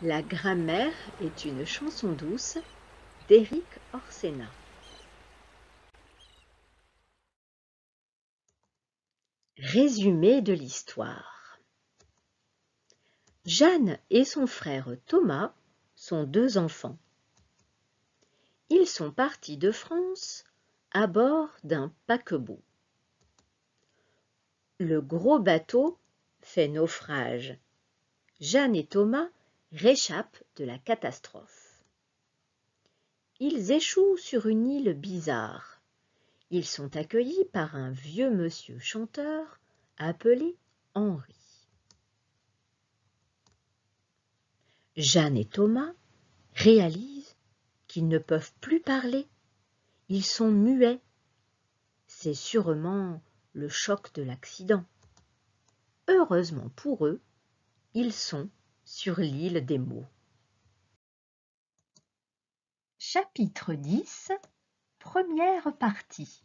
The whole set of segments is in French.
La grammaire est une chanson douce d'Éric Orsena. Résumé de l'histoire. Jeanne et son frère Thomas sont deux enfants. Ils sont partis de France à bord d'un paquebot. Le gros bateau fait naufrage. Jeanne et Thomas réchappent de la catastrophe. Ils échouent sur une île bizarre. Ils sont accueillis par un vieux monsieur chanteur appelé Henri. Jeanne et Thomas réalisent qu'ils ne peuvent plus parler. Ils sont muets. C'est sûrement le choc de l'accident. Heureusement pour eux, ils sont sur l'île des mots. Chapitre 10, première partie.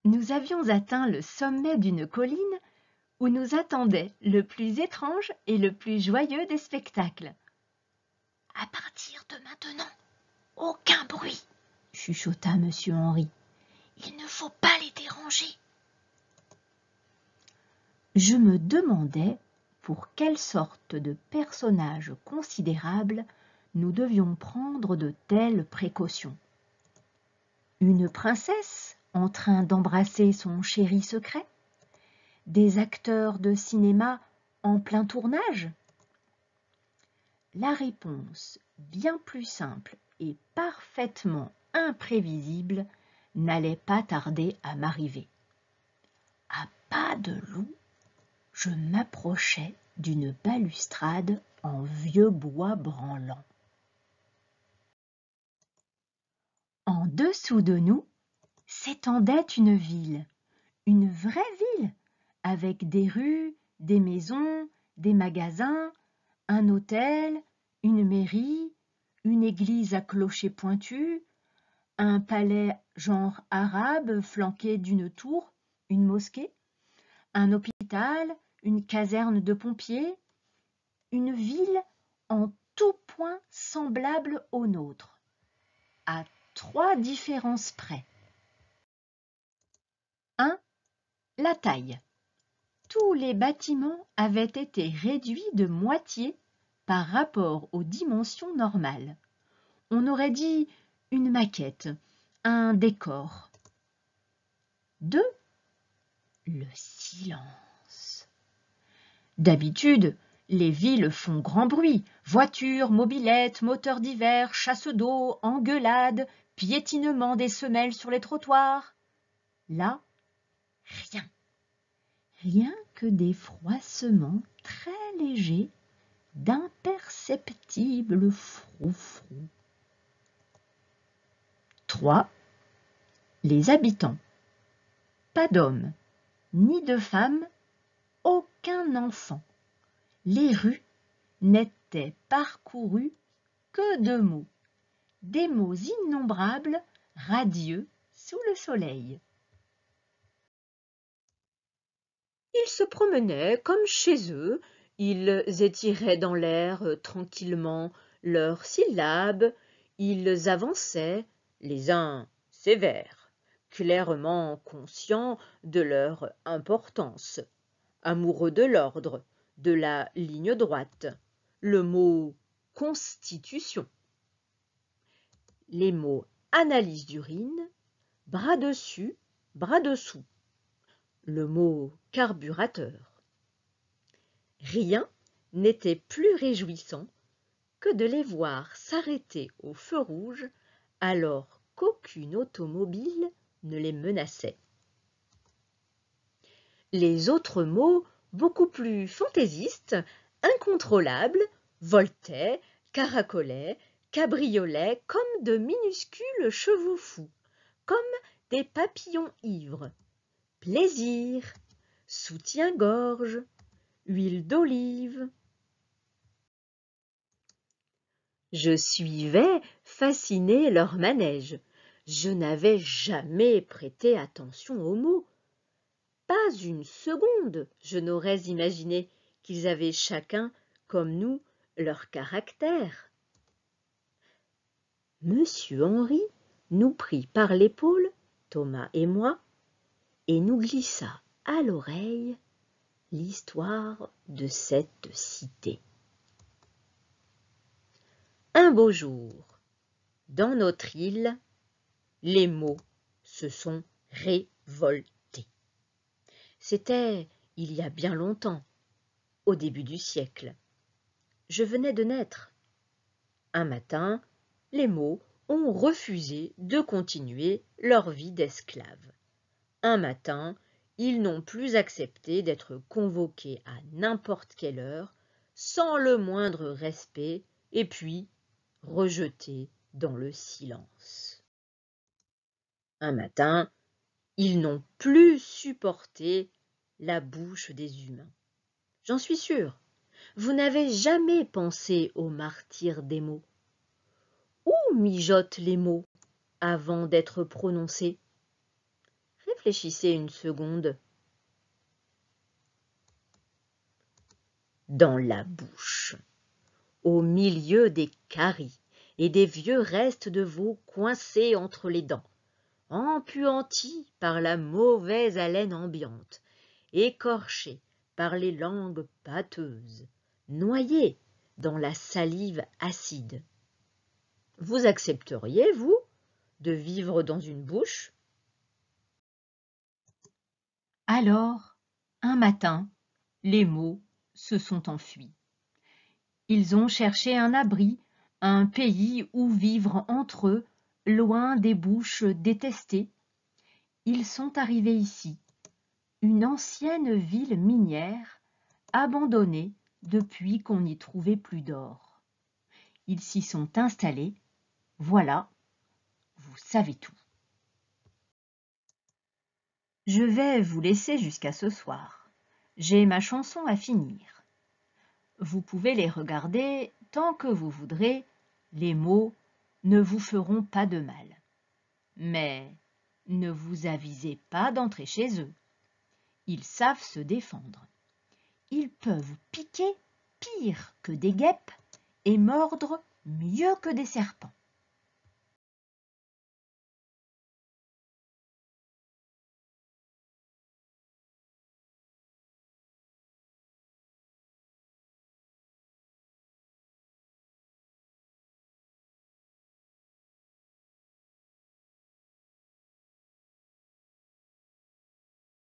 Nous avions atteint le sommet d'une colline où nous attendait le plus étrange et le plus joyeux des spectacles. « À partir de maintenant, aucun bruit !» chuchota monsieur Henri. « Il ne faut pas les déranger. » Je me demandais pour quelle sorte de personnage considérable nous devions prendre de telles précautions. Une princesse en train d'embrasser son chéri secret? Des acteurs de cinéma en plein tournage? La réponse, bien plus simple et parfaitement imprévisible, n'allait pas tarder à m'arriver. À pas de loup, je m'approchais d'une balustrade en vieux bois branlant. En dessous de nous s'étendait une vraie ville, avec des rues, des maisons, des magasins, un hôtel, une mairie, une église à clocher pointu, un palais genre arabe flanqué d'une tour, une mosquée, un hôpital, une caserne de pompiers, une ville en tout point semblable aux nôtres, à 3 différences près. 1. La taille. Tous les bâtiments avaient été réduits de moitié par rapport aux dimensions normales. On aurait dit une maquette, un décor. 2. Le silence. D'habitude, les villes font grand bruit. Voitures, mobylettes, moteurs d'hiver, chasse d'eau, engueulades, piétinement des semelles sur les trottoirs. Là, rien. Rien que des froissements très légers, d'imperceptibles froufrous. 3. Les habitants. Pas d'hommes, ni de femmes, aucun enfant. Les rues n'étaient parcourues que de mots, des mots innombrables, radieux sous le soleil. Ils se promenaient comme chez eux, ils étiraient dans l'air tranquillement leurs syllabes, ils avançaient, les uns sévères, clairement conscients de leur importance, amoureux de l'ordre, de la ligne droite, le mot « constitution », les mots « analyse d'urine »,« bras dessus »,« bras dessous », le mot « carburateur ». Rien n'était plus réjouissant que de les voir s'arrêter au feu rouge alors qu'aucune automobile ne les menaçait. Les autres mots, beaucoup plus fantaisistes, incontrôlables, voltaient, caracolaient, cabriolaient comme de minuscules chevaux fous, comme des papillons ivres. Plaisir, soutien-gorge, huile d'olive. Je suivais, fascinée, leur manège. Je n'avais jamais prêté attention aux mots. Pas une seconde, je n'aurais imaginé qu'ils avaient chacun, comme nous, leur caractère. Monsieur Henri nous prit par l'épaule, Thomas et moi, et nous glissa à l'oreille l'histoire de cette cité. Un beau jour, dans notre île, les mots se sont révoltés. C'était il y a bien longtemps, au début du siècle. Je venais de naître. Un matin, les mots ont refusé de continuer leur vie d'esclaves. Un matin, ils n'ont plus accepté d'être convoqués à n'importe quelle heure, sans le moindre respect, et puis rejetés dans le silence. Un matin, ils n'ont plus supporté la bouche des humains. J'en suis sûre, vous n'avez jamais pensé au martyre des mots. Où mijotent les mots avant d'être prononcés? Réfléchissez une seconde. Dans la bouche, au milieu des caries et des vieux restes de veau coincés entre les dents, empuantis par la mauvaise haleine ambiante, écorchés par les langues pâteuses, noyés dans la salive acide. Vous accepteriez, vous, de vivre dans une bouche? Alors, un matin, les mots se sont enfuis. Ils ont cherché un abri, un pays où vivre entre eux, loin des bouches détestées. Ils sont arrivés ici, une ancienne ville minière, abandonnée depuis qu'on n'y trouvait plus d'or. Ils s'y sont installés. Voilà, vous savez tout. Je vais vous laisser jusqu'à ce soir. J'ai ma chanson à finir. Vous pouvez les regarder tant que vous voudrez, les mots ne vous feront pas de mal. Mais ne vous avisez pas d'entrer chez eux. Ils savent se défendre. Ils peuvent piquer pire que des guêpes et mordre mieux que des serpents.